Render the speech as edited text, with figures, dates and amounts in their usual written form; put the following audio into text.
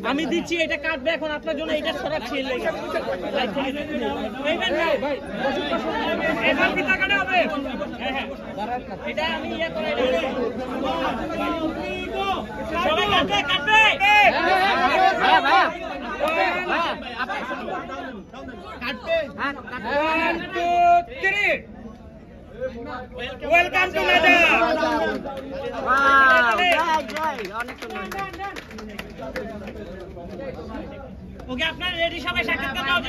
আমি দিচ্ছি এটা কাটবে এখন আপনার জন্য এটা সরাচ্ছি এটা আমি ইয়ে করে সবাই কাটবে কাটবে ওয়েলকাম টু মেডা ওকে আপনারা রেডি সবাই সাক্ষাৎকার নাও